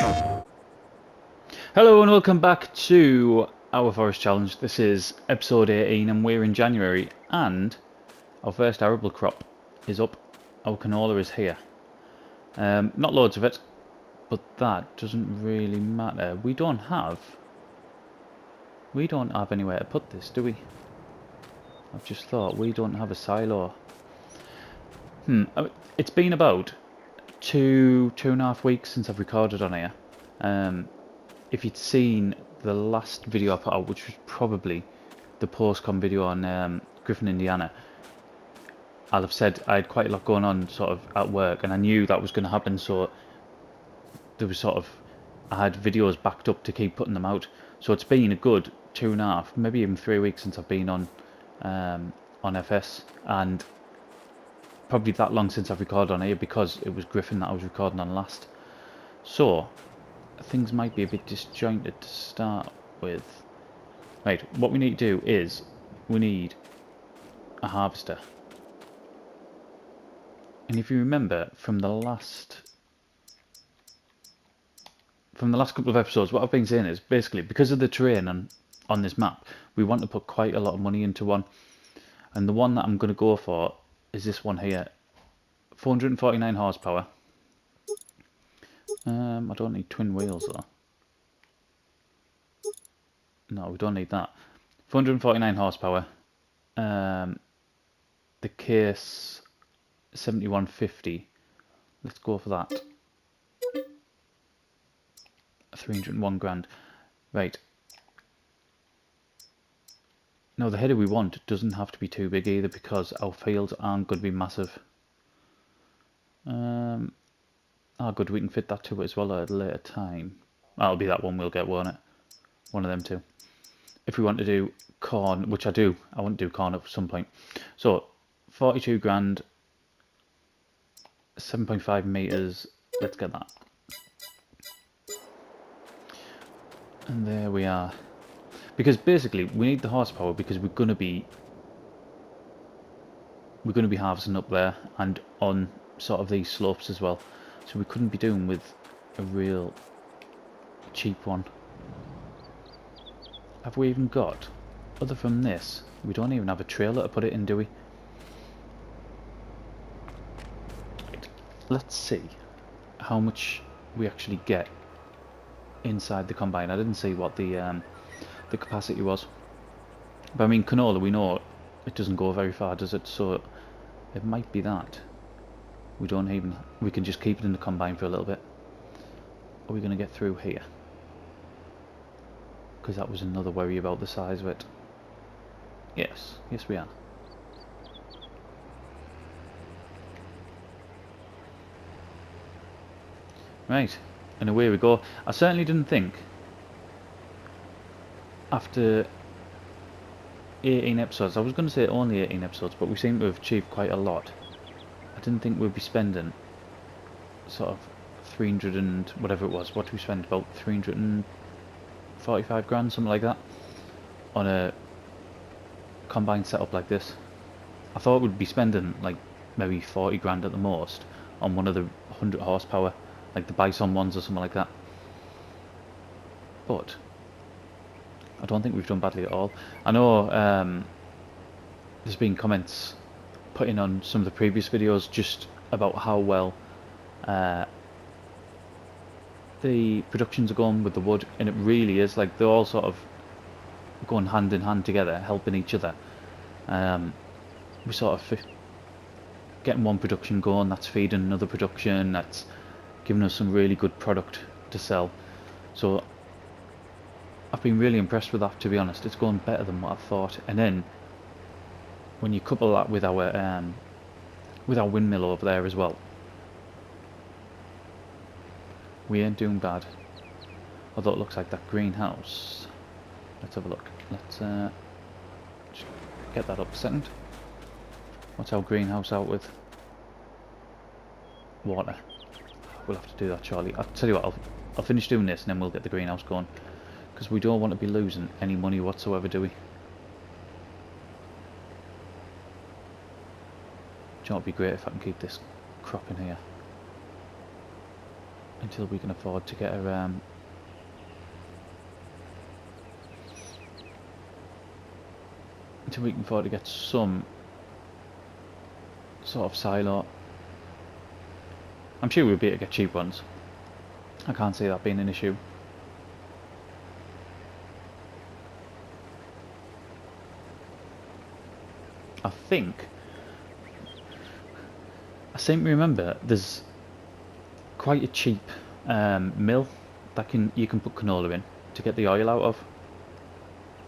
Hello and welcome back to our Forest Challenge. This is episode 18 and we're in January and our first arable crop is up. Our canola is here. Not loads of it, but that doesn't really matter. We don't have anywhere to put this, do we? I've just thought we don't have a silo. It's been about two and a half weeks since I've recorded on here. If you'd seen the last video I put out, which was probably the post-com video on Griffin, Indiana, I'll have said I had quite a lot going on sort of at work, and I knew that was going to happen, so there was I had videos backed up to keep putting them out. So it's been a good 2.5, maybe even 3 weeks since I've been on FS, and probably that long since I've recorded on here because it was Griffin that I was recording on last. So things might be a bit disjointed to start with. Right, what we need to do is we need a harvester. And if you remember from the last couple of episodes, what I've been saying is basically because of the terrain on this map, we want to put quite a lot of money into one. And the one that I'm going to go for is this one here, 449 horsepower. I don't need twin wheels though. No, we don't need that. 449 horsepower. The case 7150. Let's go for that. 301 grand. Right. No, the header we want doesn't have to be too big either because our fields aren't going to be massive. Good, we can fit that to it as well at a later time. That'll be that one we'll get, won't it? One of them two. If we want to do corn, which I want to do corn at some point. So, 42 grand, 7.5 meters, let's get that. And there we are. Because basically, we need the horsepower because we're going to be harvesting up there and on sort of these slopes as well. So we couldn't be doing with a real cheap one. Have we even got, other from this, we don't even have a trailer to put it in, do we? Right. Let's see how much we actually get inside the combine. I didn't see what the capacity was. But I mean, canola, we know it doesn't go very far, does it? So it might be that. We can just keep it in the combine for a little bit. Are we going to get through here? Because that was another worry about the size of it. Yes we are. Right, and away we go. I certainly didn't think after 18 episodes, I was going to say only 18 episodes, but we seem to have achieved quite a lot. I didn't think we'd be spending sort of 300 and whatever it was. What did we spend? About 345 grand, something like that, on a combined setup like this. I thought we'd be spending like maybe 40 grand at the most on one of the 100 horsepower, like the Bison ones or something like that. But I don't think we've done badly at all. I know there's been comments put in on some of the previous videos just about how well the productions are going with the wood, and it really is, like, they're all sort of going hand in hand together, helping each other. We sort of getting one production going, that's feeding another production, that's giving us some really good product to sell. So I've been really impressed with that, to be honest. It's going better than what I thought. And then when you couple that with our windmill over there as well, we ain't doing bad. Although it looks like that greenhouse. Let's have a look. Let's just get that up a second. What's our greenhouse out with? Water. We'll have to do that shortly. I'll tell you what, I'll finish doing this and then we'll get the greenhouse going. Because we don't want to be losing any money whatsoever, do we? Do you know what would be great if I can keep this crop in here? until we can afford to get a until we can afford to get some sort of silo. I'm sure we'll be able to get cheap ones. I can't see that being an issue. I seem to remember there's quite a cheap mill that you can put canola in to get the oil out of.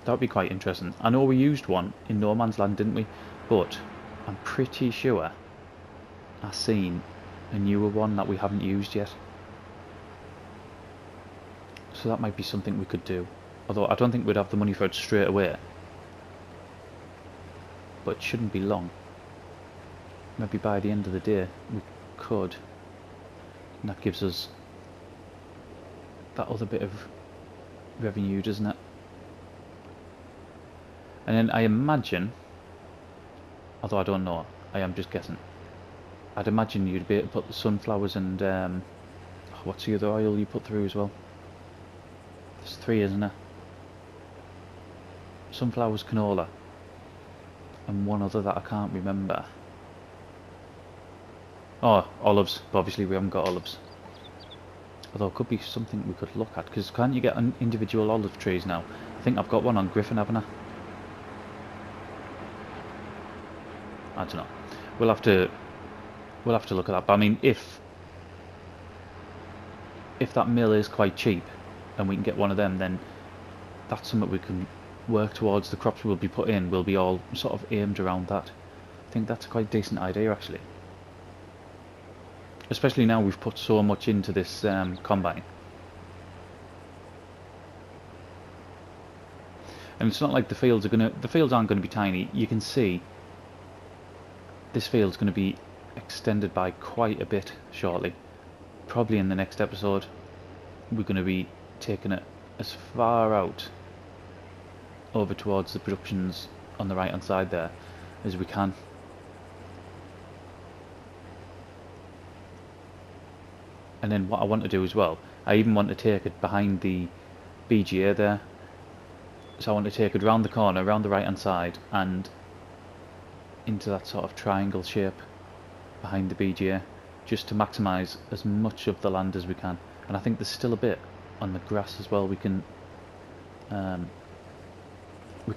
That would be quite interesting. I know we used one in No Man's Land, didn't we? But I'm pretty sure I've seen a newer one that we haven't used yet. So that might be something we could do. Although I don't think we'd have the money for it straight away. But it shouldn't be long. Maybe by the end of the day we could. And that gives us that other bit of revenue, doesn't it? And then I imagine, although I don't know, I am just guessing, I'd imagine you'd be able to put the sunflowers and what's the other oil you put through as well? There's 3, isn't there? Sunflowers, canola, and one other that I can't remember. Oh, olives, but obviously we haven't got olives. Although it could be something we could look at, because can't you get individual olive trees now? I think I've got one on Griffin, haven't I? I don't know. We'll have to look at that. But I mean, if that mill is quite cheap and we can get one of them, then that's something we can work towards. The crops we'll be put in will be all sort of aimed around that. I think that's a quite decent idea, actually. Especially now we've put so much into this combine. And it's not like the fields aren't gonna be tiny. You can see this field's gonna be extended by quite a bit shortly. Probably in the next episode we're gonna be taking it as far out over towards the productions on the right hand side there as we can. And then what I want to do as well, I even want to take it behind the BGA there. So I want to take it round the corner, round the right hand side, and into that sort of triangle shape behind the BGA, just to maximise as much of the land as we can. And I think there's still a bit on the grass as well we can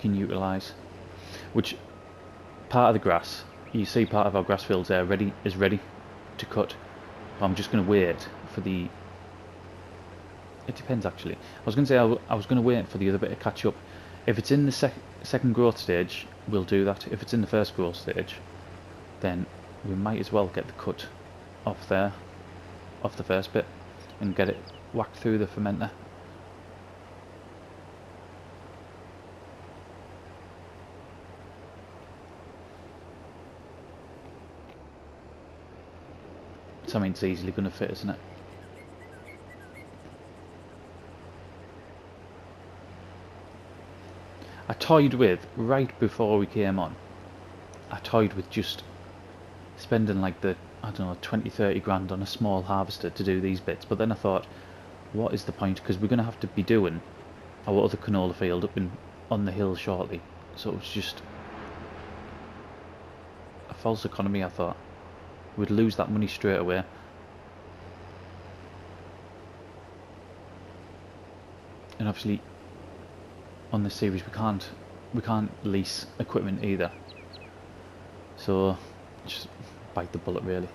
utilise. Which part of the grass, you see part of our grass fields there is ready to cut. I'm just going to wait for the... It depends actually. I was going to say I was going to wait for the other bit to catch up. If it's in the second growth stage, we'll do that. If it's in the first growth stage, then we might as well get the cut off there, off the first bit, and get it whacked through the fermenter. Something's easily going to fit, isn't it? I toyed with, right before we came on, I toyed with just spending like the, I don't know, 20-30 grand on a small harvester to do these bits, but then I thought, what is the point, because we're going to have to be doing our other canola field up on the hill shortly, so it was just a false economy. I thought we'd lose that money straight away. And obviously on this series we can't lease equipment either, so just bite the bullet really.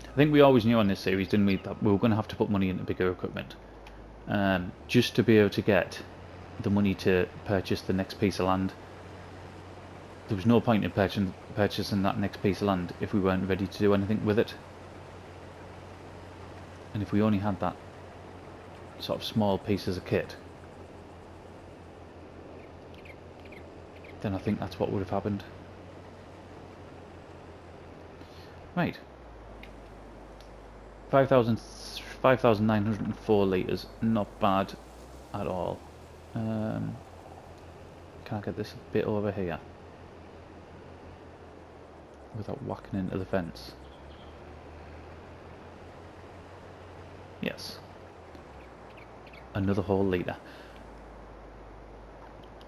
I think we always knew on this series, didn't we, that we were going to have to put money into bigger equipment, just to be able to get the money to purchase the next piece of land. There was no point in purchasing that next piece of land if we weren't ready to do anything with it. And if we only had that sort of small pieces of kit, then I think that's what would have happened. Right. 5,904 litres, not bad at all. Can I get this a bit over here? without whacking into the fence. Yes. Another whole litre.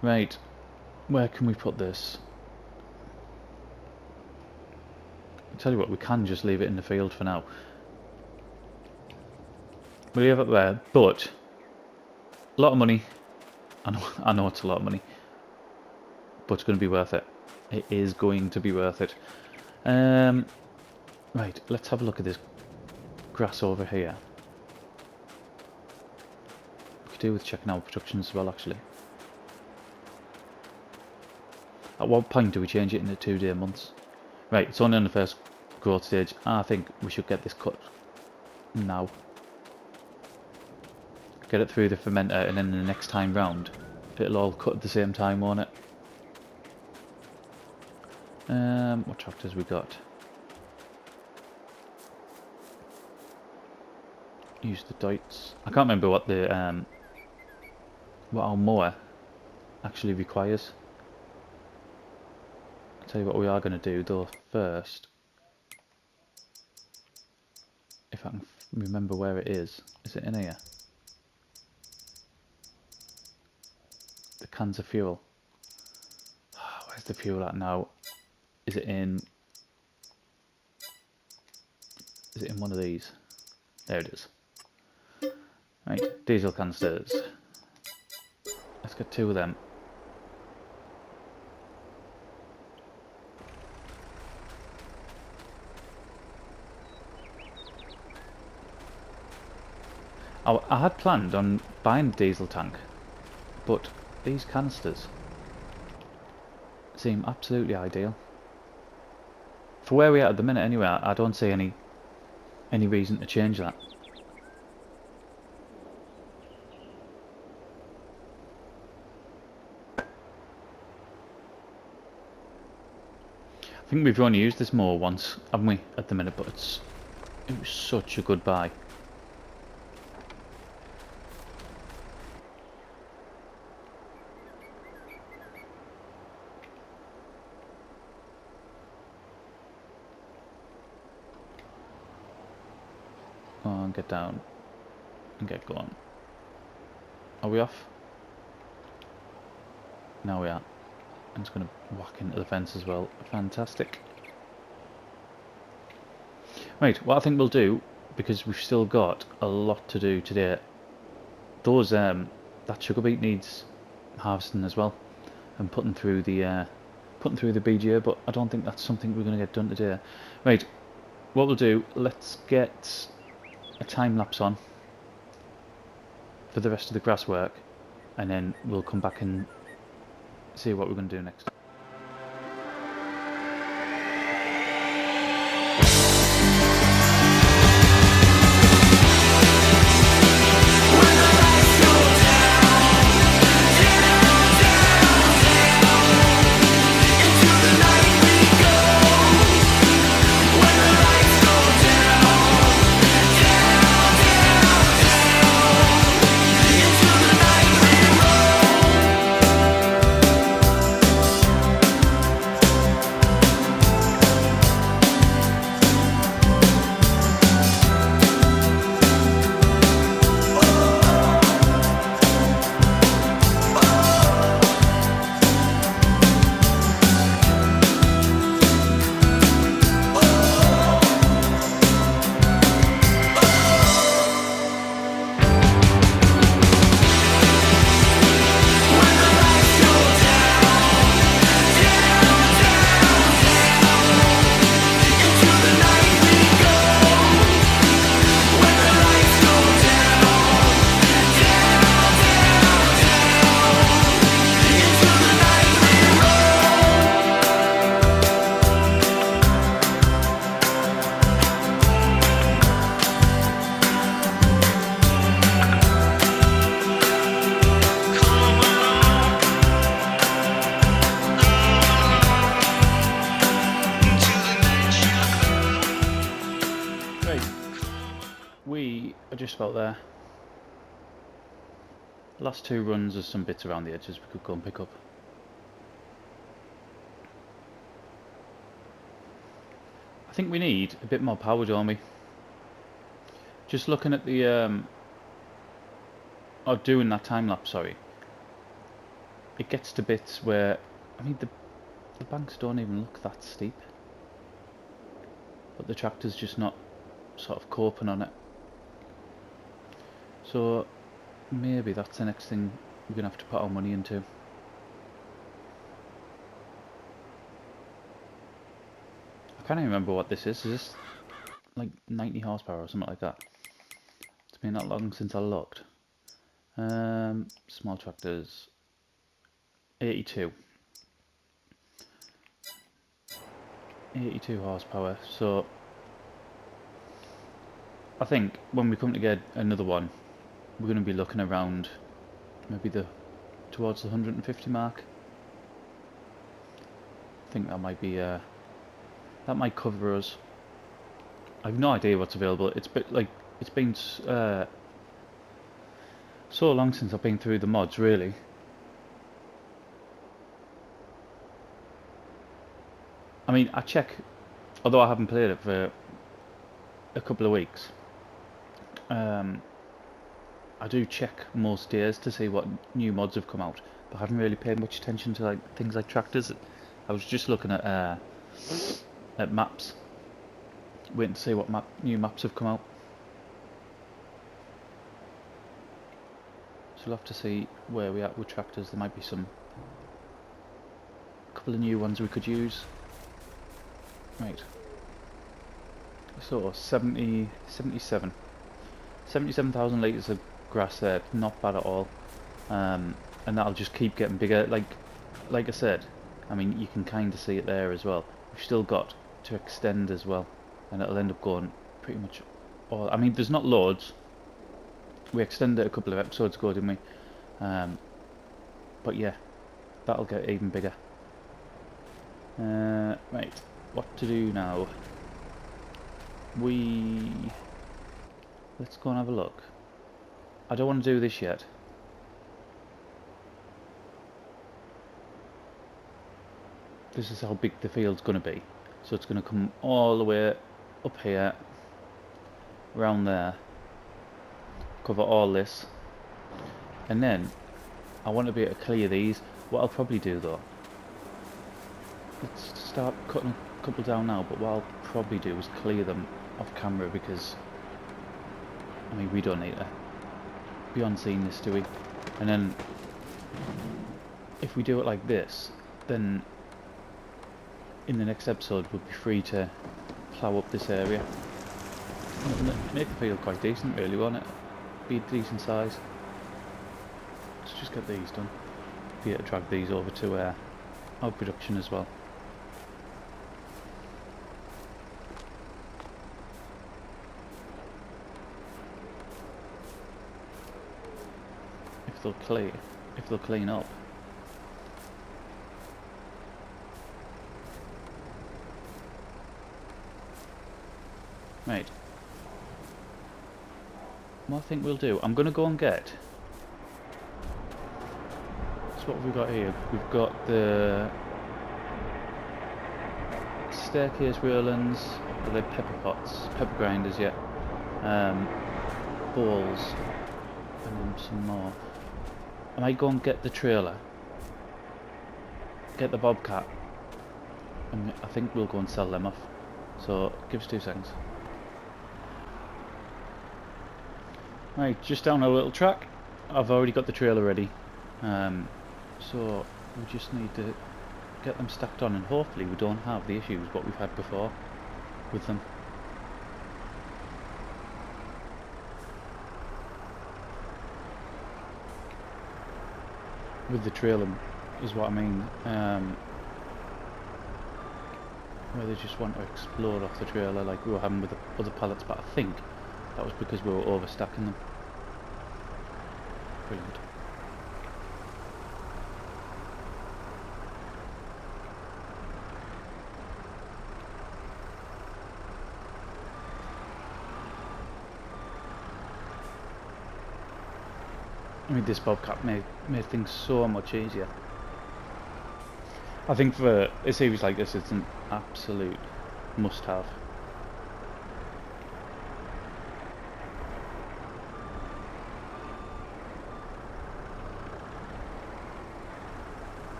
Right. Where can we put this? I'll tell you what, we can just leave it in the field for now. We'll leave it there, but a lot of money. I know it's a lot of money, but it's going to be worth it. It is going to be worth it. Right, let's have a look at this grass over here. We could do with checking our production as well, actually. At what point do we change it into 2-day months? Right, it's only on the first growth stage. I think we should get this cut now. Get it through the fermenter, and then the next time round, it'll all cut at the same time, won't it? What tractors we got? Use the Deutz. I can't remember what the what our mower actually requires. I'll tell you what we are going to do though first. If I can remember where it is. Is it in here? The cans of fuel. Where's the fuel at now? Is it in one of these? There it is. Right, diesel canisters. Let's get 2 of them. I had planned on buying a diesel tank, but these canisters seem absolutely ideal. For where we are at the minute anyway, I don't see any reason to change that. I think we've only used this mower once, haven't we, at the minute, but it was such a good buy. Oh, and get down and get going. Are we off? Now we are. I'm just going to whack into the fence as well. Fantastic. Right, what I think we'll do, because we've still got a lot to do today, those that sugar beet needs harvesting as well, and putting through the BGA, but I don't think that's something we're going to get done today. Right, what we'll do, let's get a time lapse on for the rest of the grass work, and then we'll come back and see what we're going to do next. Just about there. Last 2 runs, there's some bits around the edges we could go and pick up. I think we need a bit more power, don't we? Just looking at the or doing that time lapse, sorry. It gets to bits where, I mean, the banks don't even look that steep, but the tractor's just not sort of coping on it. So maybe that's the next thing we're gonna have to put our money into. I can't even remember what this is. Is this like 90 horsepower or something like that? It's been that long since I looked. Small tractors, 82 horsepower. So I think when we come to get another one, we're going to be looking around maybe towards the 150 mark. I think that might be that might cover us. I have no idea what's available. It's been so long since I've been through the mods, really. I mean, I check, although I haven't played it for a couple of weeks. I do check most days to see what new mods have come out, but I haven't really paid much attention to like things like tractors. I was just looking at maps, waiting to see what new maps have come out. So we'll have to see where we're at with tractors. There might be a couple of new ones we could use. Right. So 77,000 litres of grass there, not bad at all. And that'll just keep getting bigger. Like I said, I mean, you can kind of see it there as well. We've still got to extend as well, and it'll end up going pretty much all. I mean, there's not loads. We extended it a couple of episodes ago, didn't we? But yeah, that'll get even bigger. Right, what to do now? Let's go and have a look. I don't want to do this yet. This is how big the field's going to be. So it's going to come all the way up here, around there, cover all this, and then I want to be able to clear these. What I'll probably do though, let's start cutting a couple down now, but what I'll probably do is clear them off camera, because I mean, we don't need to be on seeing this, do we? And then if we do it like this, then in the next episode we'll be free to plough up this area. Make the field quite decent, really, won't it? Be a decent size. Let's just get these done. Be able to drag these over to our production as well. If they'll clean up. Right. What I think we'll do, I'm going to go and get... So what have we got here? We've got the staircase railings, the pepper pots, pepper grinders, yeah. Balls, and then some more. I might go and get the trailer, get the bobcat, and I think we'll go and sell them off. So give us 2 seconds. Right, just down a little track. I've already got the trailer ready, so we just need to get them stacked on, and hopefully we don't have the issues what we've had before with them. With the trailer is what I mean, where they just want to explode off the trailer like we were having with the other pallets, but I think that was because we were overstacking them. Brilliant. I mean, this bobcat made things so much easier. I think for a series like this, it's an absolute Must have.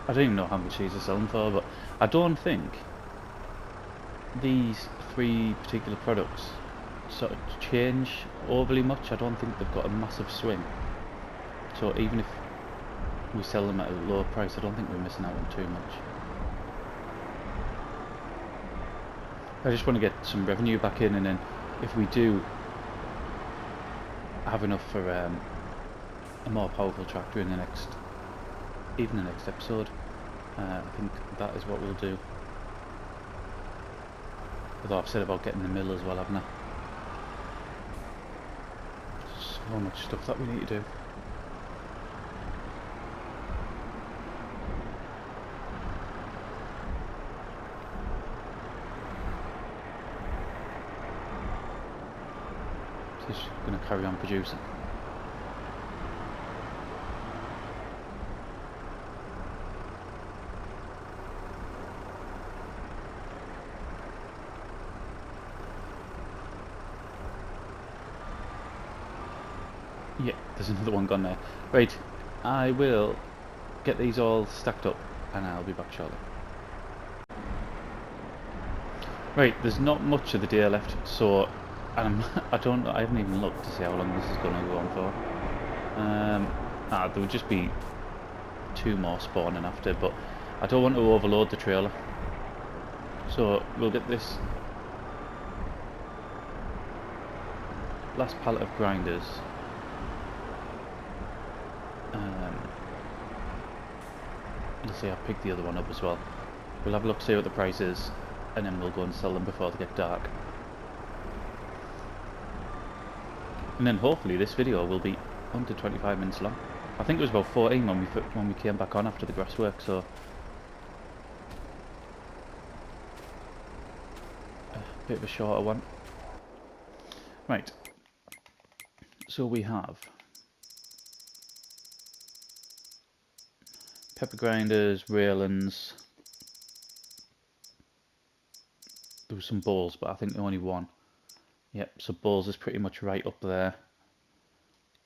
I don't even know how much these are selling for, but I don't think these three particular products sort of change overly much. I don't think they've got a massive swing. So even if we sell them at a lower price, I don't think we're missing out on too much. I just want to get some revenue back in, and then if we do have enough for a more powerful tractor in the next episode, I think that is what we'll do. Although I've said about getting the mill as well, haven't I? So much stuff that we need to do. Just going to carry on producing. Yeah, there's another one gone there. Right, I will get these all stacked up and I'll be back shortly. Right, there's not much of the day left, so I haven't even looked to see how long this is going to go on for. There would just be 2 more spawning after, but I don't want to overload the trailer. So we'll get this last pallet of grinders. Let's see, I'll pick the other one up as well. We'll have a look, see what the price is, and then we'll go and sell them before they get dark. And then hopefully this video will be under 25 minutes long. I think it was about 14 when we came back on after the grass work, so a bit of a shorter one. Right, so we have pepper grinders, railings. There was some balls, but I think only one. Yep, so balls is pretty much right up there.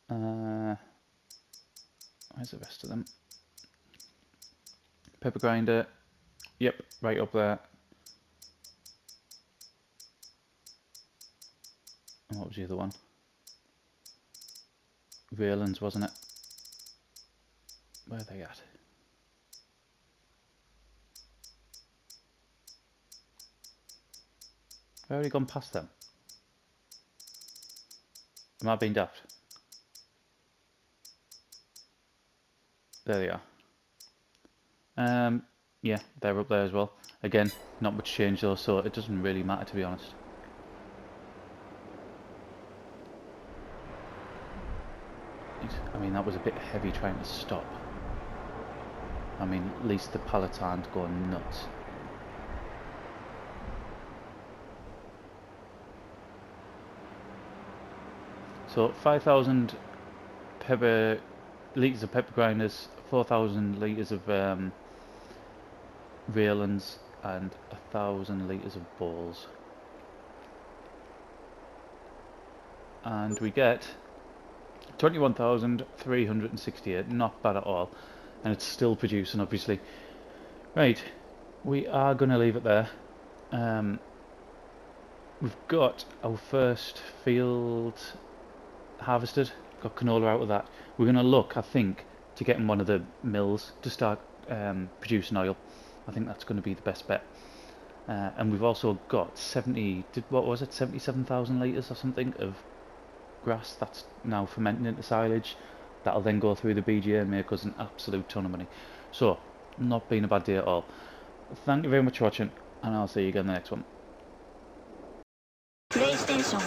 Where's the rest of them? Pepper grinder, yep, right up there. And what was the other one? Railings, wasn't it? Where are they at? I've already gone past them. Am I being daft? There they are. Yeah, they're up there as well. Again, not much change though, so it doesn't really matter, to be honest. I mean, that was a bit heavy trying to stop. I mean, at least the pallets aren't going nuts. So 5,000 litres of pepper grinders, 4,000 litres of railings, and 1,000 litres of balls. And we get 21,368, not bad at all. And it's still producing, obviously. Right, we are going to leave it there. We've got our first field harvested, got canola out of that. We're going to look, I think, to getting one of the mills to start producing oil. I think that's going to be the best bet. And we've also got 77,000 litres or something of grass that's now fermenting into silage. That'll then go through the BGA and make us an absolute ton of money. So, not been a bad day at all. Thank you very much for watching, and I'll see you again in the next one. PlayStation